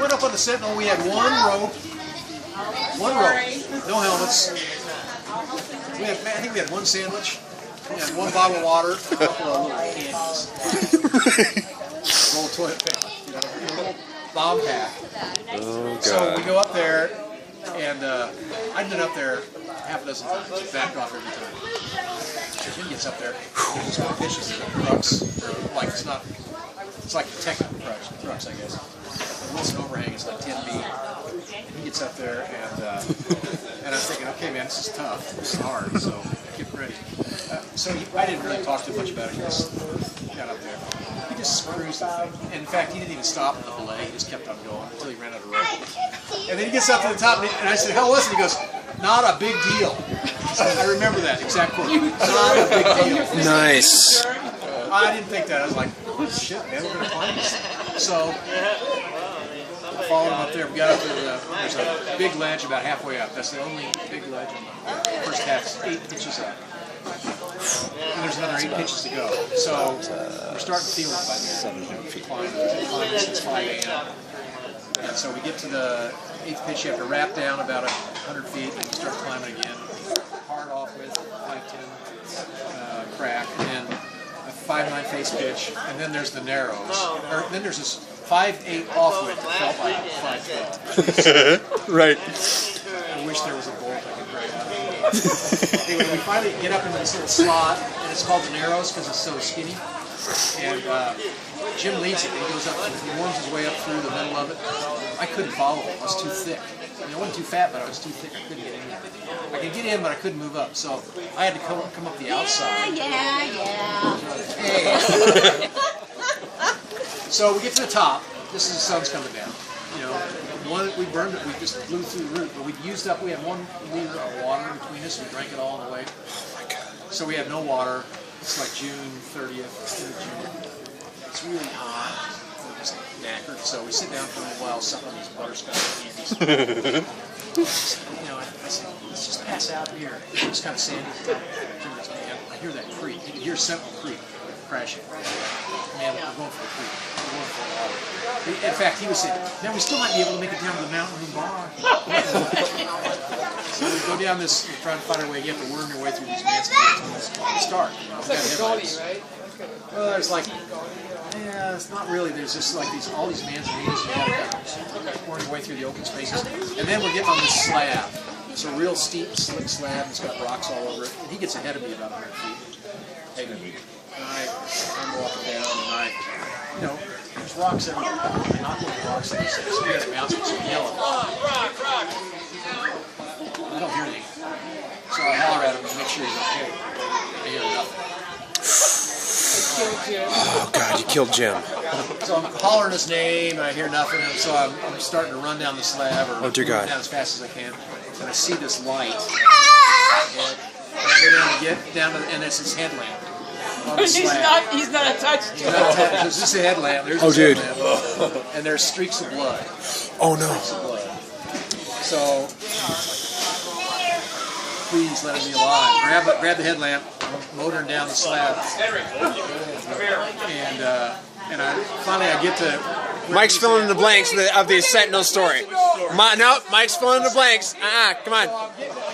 went up on the Sentinel. We had one rope, no helmets. I think we had one sandwich. We had one bottle of water, a couple of little candies, roll of toilet paper, a little bomb pack. Oh, God. So we go up there, and I've been up there half a dozen times, backed off every time. Jim gets up there, there's some fishes in the crux, like it's like the technical crux, I guess. The Wilson overhang is like 10 feet. And he gets up there, and I'm thinking, okay, man, this is tough, this is hard, so get ready. I didn't really talk too much about it. He just got up there. He just cruised the thing. And in fact, he didn't even stop at the belay. He just kept on going until he ran out of rope. And then he gets up to the top, and I said, how was it? He goes, not a big deal. So I remember that exact quote. Not a big deal. Nice. I didn't think that. I was like, oh, shit, man, we're going to climb this. So I followed him up there. We got up to there's a big ledge about halfway up. That's the only big ledge on the first half. 8 pitches up. And there's another 8 pitches to go. So we're starting to feel it by now. Climbing since 5 a.m. And so we get to the 8th pitch. You have to wrap down about 100 feet, and you start climbing again. Hard off with 5-10 crack, and then a 5-9 face pitch, and then there's the narrows. Then there's this 5-8 off width that felt like 5-12. Right. I wish there was a bolt I could grab out. Anyway, we finally get up into this little slot, and it's called the narrows because it's so skinny. And Jim leads it, and he goes up, and he worms his way up through the middle of it. I couldn't follow him. I was too thick. I mean, I wasn't too fat, but I was too thick. I couldn't get in. I could get in, but I couldn't move up. So I had to come up the outside. Hey. So we get to the top. This is the sun's coming down. You know, we burned it. We just blew through the roof. But we used up. We had 1 liter of water between us. We drank it all on the way. Oh my God. So we had no water. It's like June 30th, end of June. It's really hot. We're just knackered. So we sit down for a little while, suck on these butterscotch candies. You know, I said, let's just pass out here. It's kind of sandy. I hear that creek. You can hear Sentinel Creek crashing. Man, we're going for the creek. We're going for the water. In fact, he was saying, man, we still might be able to make it down to the mountain room bar. So we go down this, we're trying to find our way. You have to worm your way through these man's mountains to start. It's like a gully, right? Well, there's like, yeah, it's not really. There's just like all these manzanitas and catacombs. Worming your way through the open spaces. And then we're getting on this slab. It's a real steep, slick slab. It's got rocks all over it. And he gets ahead of me about 100 feet. And I'm walking down, and you know, there's rocks everywhere. Not only rocks in these things. We had to bounce with some yellow. Rock. I don't hear anything. So I holler at him to make sure he's okay. I hear nothing. Oh God, you killed Jim. So I'm hollering his name, and I hear nothing. And so I'm starting to run down the slab, or dear God. down as fast as I can. And I see this light. And I go down to get down, and it's his headlamp. He's not attached to it. There's just a headlamp. There's Oh, dude. Headlamp, and there's streaks of blood. Oh no. So, please let him be alive. Grab the headlamp, motoring down the slab, and finally I get to. Mike's filling in the blanks of the Sentinel story. No, Mike's filling in the blanks. Come on.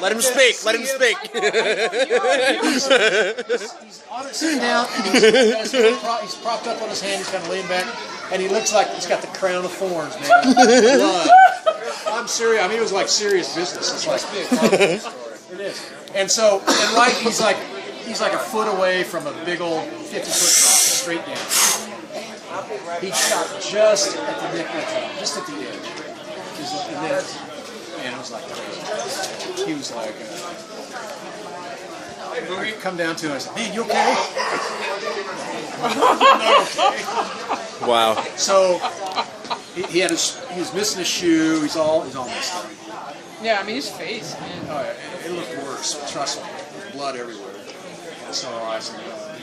Let him speak. Let him speak. He's on it, sitting down, and he's propped up on his hand. He's kind of laying back, and he looks like he's got the crown of thorns, man. Blood. I'm serious. I mean, it was like serious business. It's like it is. And so, and right, he's like a foot away from a big old 50-foot drop straight down. He shot just at the neck of the top, just at the edge. And then, man, it was like crazy. He was like, I come down to him, I said, man, you okay? Wow. So he was missing a shoe. He's all messed up. Yeah, I mean his face, man. Oh, yeah, it looked worse. Trust me, there's blood everywhere. And so I said,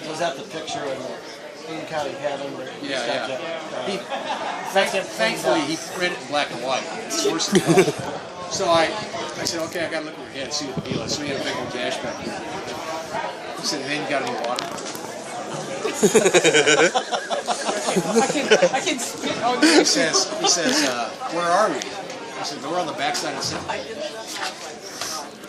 was that the picture in the King County cabin? yeah. Thankfully, he printed it in black and white. It's worse than that. So I said, okay, I got to look at your head, see what the deal is. So he had a big old gash back there. He said, man, you got any water? I can spit on He you. says, where are we? I said, we're on the backside of the Sentinel.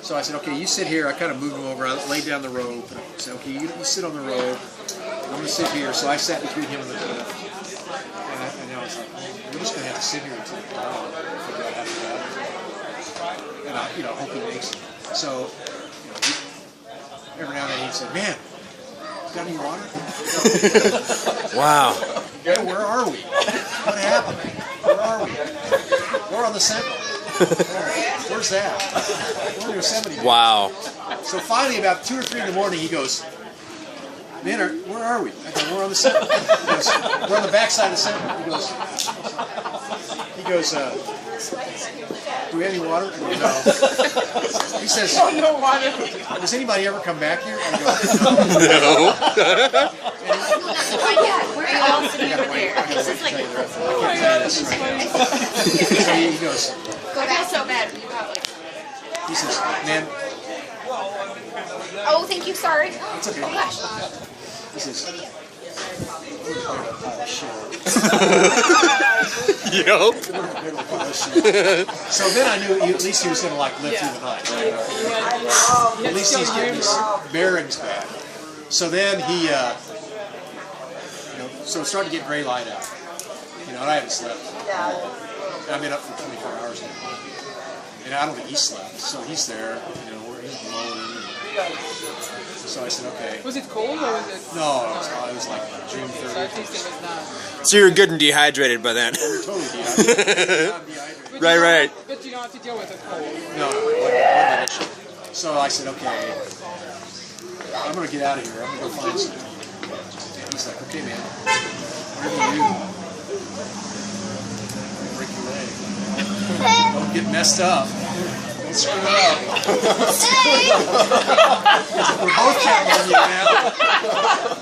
So I said, okay, you sit here. I kind of moved him over. I laid down the rope. I said, okay, you sit on the rope. I'm going to sit here. So I sat between him and the cliff. And I was like, we're just going to have to sit here until dawn. Figure out how to get out of here. And I, hope he makes it. So, every now and then he'd say, man, got any water? Wow. Yeah, where are we? What happened? Where are we? We're on the Sentinel. Where's that? We're in Yosemite. Wow. So finally, about 2 or 3 in the morning, he goes, man, where are we? I go, we're on the Sentinel. He goes, we're on the backside of the Sentinel. He goes, do we have any water? I go, no. He says, No water. does anybody ever come back here? I go, No. We're all sitting over there. This is like, I can't tell you this right now. So he goes, I feel so bad. he says, man, Oh, thank you. Sorry. it's okay. Oh gosh. He says, Yup. so then I knew at least he was going to live through the night. Right? At least he's getting his bearings back. So then he, so it started to get gray light out. And I haven't slept. And I've been up for 24 hours now. And I don't think he slept. So he's there, where he's blowing. So I said, okay. Was it cold or was it? No, it was like June So 30th. at least it was not. So you were good and dehydrated by then. We're totally dehydrated. Not dehydrated. But Right, you don't- right. But you don't have to deal with it cold. No, wasn't an issue. So I said, okay, I'm going to get out of here. I'm going to go find something. And he's like, okay, man, whatever you do, break your leg. Don't get messed up. Don't screw it up. We're both counting on you now.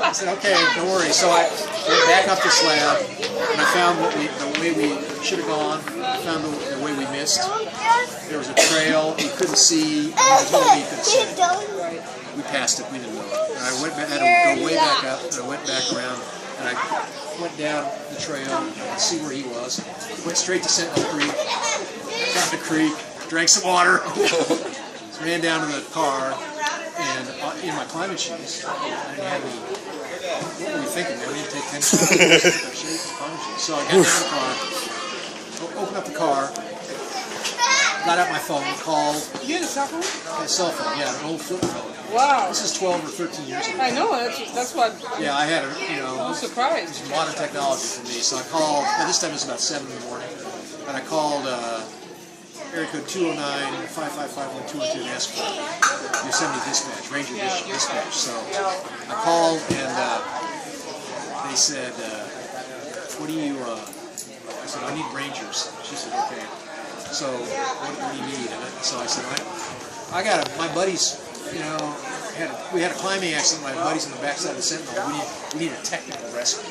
I said, okay, don't worry. So I went back up the slab, and I found the way we should have gone. I found the way we missed. There was a trail we couldn't see. And there was no way you could see. We passed it. We didn't know it. And I had to go way back up, and I went back around, and I went down the trail. I could see where he was. Went straight to Sentinel Creek. Found the creek. Drank some water. Ran down to the car, and in my climbing shoes, I didn't have any. What were we thinking, man? We didn't take 10 shoes. So I got down the car, opened up the car, got out my phone, called. You had a cell phone? My cell phone, yeah, an old flip phone. Wow. This is 12 or 13 years ago. I know. That's what. Yeah, I had I was surprised. modern technology for me. So I called. This time it was about 7 in the morning, and I called area code 209-555-1212 and asked for Yosemite Dispatch, Ranger Dispatch. So I called, and they said, "What do you?" I said, "I need Rangers." She said, "Okay." So what do you need? So I said, I got my buddies, we had a climbing accident. My buddies on the backside of the Sentinel. We need a technical rescue.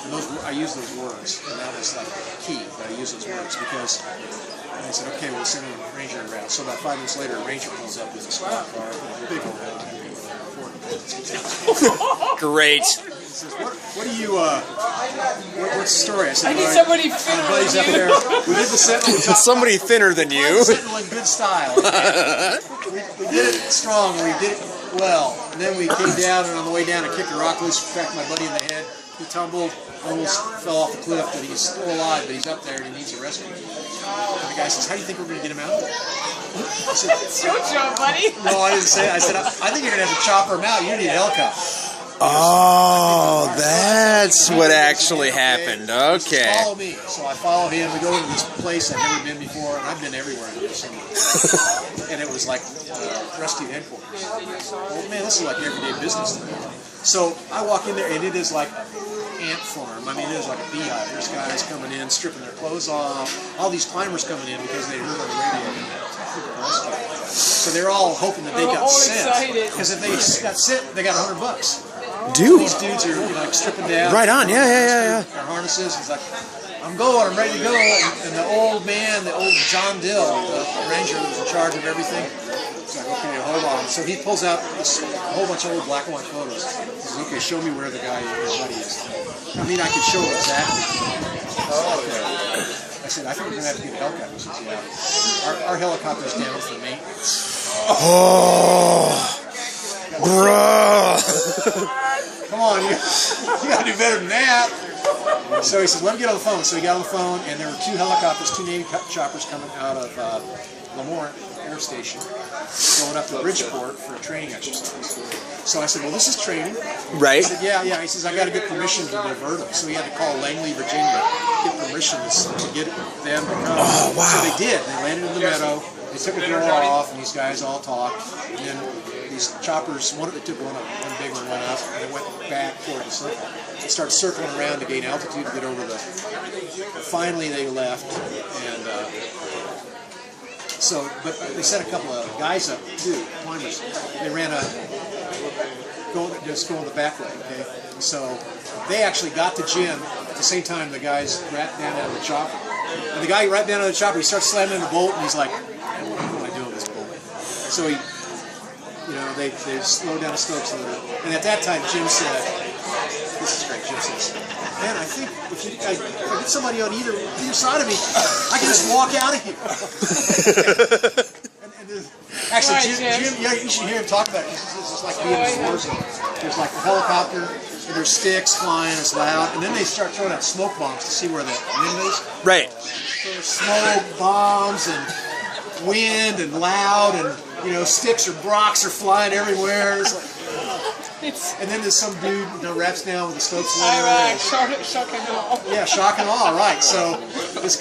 And I use those words, and that was like key that I use those words because they said, okay, we'll send a ranger around. So about 5 minutes later, a ranger pulls up with a squad car, a big old Great. He says, what do you, what's the story? I said, I need "All right, somebody my thinner buddies than up you." there. We did the Sentinel. We Somebody thinner than you. Sentinel in good style. We did it strong, and we did it well. And then we came down, and on the way down, I kicked a rock loose, cracked my buddy in the head. He tumbled, almost fell off the cliff, but he's still alive, but he's up there, and he needs a rescue. And the guy says, how do you think we're going to get him out of there? I said, It's your job, buddy. no, I didn't say it. I said, I think you're going to have to chopper him out. You need a helicopter. Oh, that's what actually happened. Just Okay. follow me. So I follow him. We go into this place I've never been before, and I've been everywhere in Yosemite. And it was like rescue headquarters. Oh man, this is like everyday business to me. So I walk in there, and it is like ant farm. I mean, it is like a beehive. There's guys coming in, stripping their clothes off. All these climbers coming in because they heard on the radio technical rescue. So they're all hoping that they got all sent. excited. Because if they got sent, they got $100. Dude. These dudes are like stripping down. Right on. Yeah. Their harnesses. He's like, I'm going. I'm ready to go. And the old man, the old John Dill, the ranger who was in charge of everything, He's like, okay, hold on. So he pulls out this whole bunch of old black and white photos. He says, okay, show me where the guy, your buddy is. I mean, I could show him exactly. I said, I think we're going to have to get a helicopter. He says, yeah. Our helicopter's down for maintenance. Oh, bruh. Come on, you got to do better than that. So he says, let me get on the phone. So he got on the phone, and there were 2 helicopters, 2 Navy choppers coming out of Lemoore Air Station, going up to Bridgeport for a training exercise. So I said, well, this is training. Right. He said, yeah. He says, I got to get permission to divert them. So he had to call Langley, Virginia, get permission to get them to come. Oh, wow. So they did. They landed in the meadow. They took a girl off, and these guys all talked. And then these choppers, they took one big one went up, and they went back toward the circle. They started circling around to gain altitude to get over the. Finally, they left, and so, but they sent a couple of guys up too, climbers. They ran just going the back way. Okay, so they actually got to Jim at the same time the guys ran down out of the chopper. And the guy right down out of the chopper, he starts slamming in the bolt, and he's like, "What am I doing with this bolt?" So he. They slowed down the Stokes a little. And at that time, Jim said, this is great, Jim says, man, I think if I get somebody on either side of me, I can just walk out of here. Actually, Jim, you should hear him talk about it. It's just like being in a war zone. There's like the helicopter, and there's sticks flying, it's loud, and then they start throwing out smoke bombs to see where the wind is. Right. So there's smoke bombs and wind and loud and sticks or rocks are flying everywhere. It's like, and then there's some dude raps down with the Stokes letter. Shock and awe. Yeah, shock and awe, right. So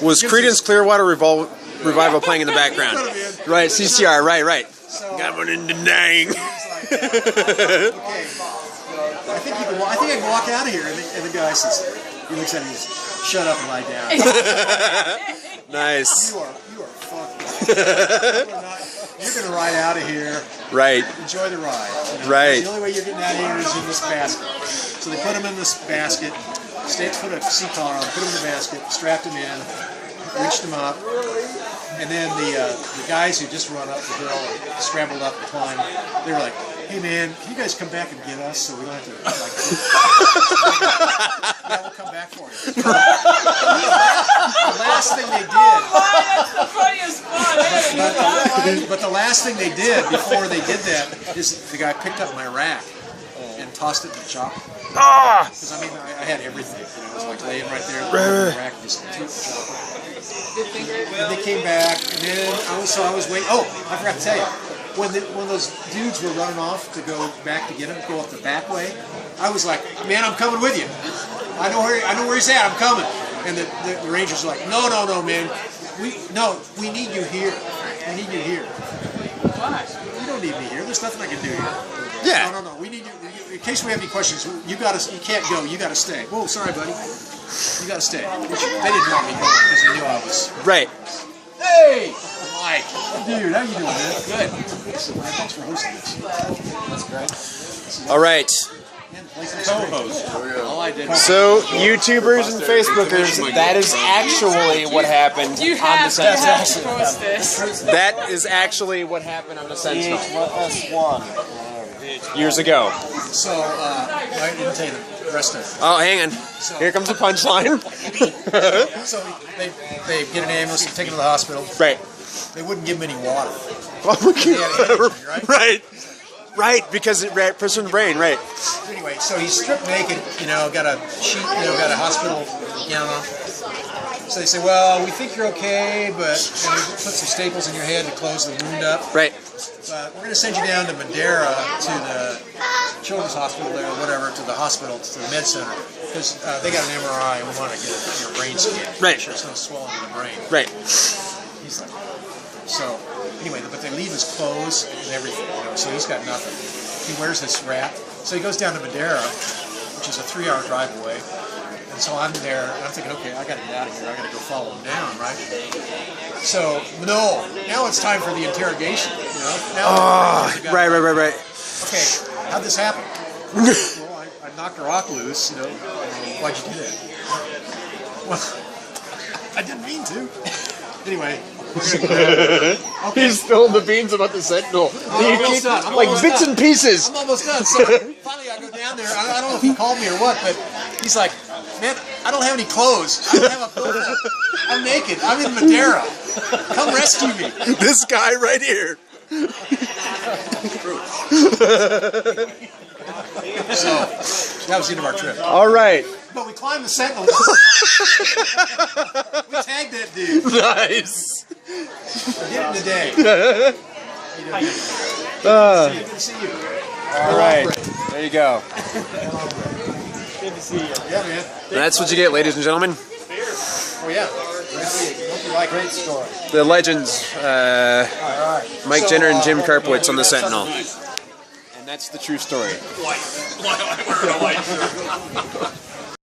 was Creedence Clearwater Revival playing in the background? Right, CCR, right. So, Coming in the dang. Okay, I think I can walk out of here. And the guy says, he looks at me and says, shut up and lie down. Nice. You are fucking. You're going to ride out of here. Right. Enjoy the ride. Right. The only way you're getting out of here is in this basket. So they put him in this basket, put a seat collar on, put him in the basket, strapped him in, reached him up, and then the guys who just run up the hill and scrambled up and climbed, they were like, hey man, can you guys come back and get us so we don't have to, yeah, we'll come back for you. The last thing they did, That's the funniest part. but the last thing they did before they did that is the guy picked up my rack and tossed it in the chopper. Because I mean, I had everything. It was like laying right there in the rack, just threw the chopper. And they came back, and then I was waiting. Oh, I forgot to tell you. When those dudes were running off to go back to get him, go up the back way, I was like, man, I'm coming with you. I know where he's at. I'm coming. And the Rangers were like, no, man. We need you here. We need you here. Why? You don't need me here. There's nothing I can do here. Yeah. No. We need you. In case we have any questions, you can't go. You got to stay. Whoa, sorry, buddy. You got to stay. They didn't want me going because they knew I was. Right. Hey, Mike. Dude, how you doing, man? Good. Thanks for hosting this. That's great. All right. Co-host. All I did. So, YouTubers and Facebookers, that is actually what happened You on the have to Sentinel. post this. That is actually what happened on the Sentinel VH1. years ago. So, I didn't tell you the rest of it. Oh, hang on. Here comes the punchline. So, they get an ambulance and take him to the hospital. Right. They wouldn't give him any water. Right, because it puts in the brain, right. Anyway, so he's stripped naked, got a sheet, got a hospital gown on. So they say, well, we think you're okay, but we put some staples in your head to close the wound up. Right. But we're going to send you down to Madeira to the children's hospital there, or whatever, to the hospital, to the med center, because they got an MRI and we want to get your brain scan. Right. Make sure it's not swelling in the brain. Right. He's like, so anyway, but they leave his clothes and everything, so he's got nothing. He wears this wrap. So he goes down to Madeira, which is a 3-hour drive away. And so I'm there, and I'm thinking, okay, I got to get out of here. I got to go follow him down, right? So, no, now it's time for the interrogation, Now, right. Okay, how'd this happen? Well, I knocked a rock loose, Why'd you do that? Well, I didn't mean to. Anyway, He's spilling the beans about the Sentinel. You almost keep, done. I'm like almost bits done. and pieces. I'm almost done. So finally, I go down there. I don't know if he called me or what, but he's like, "Man, I don't have any clothes. I don't have a billfold. I'm naked. I'm in Madeira. Come rescue me." This guy right here. So that was the end of our trip. All right. But we climbed the Sentinel. We tagged that dude. Nice. Did it in the day. Good to see you. All right. There you go. Yeah, man. That's what you get, ladies and gentlemen. Oh yeah. Hope you like Great story. The legends, Mike Jenner and Jim Karpowitz on the Sentinel. And that's the true story.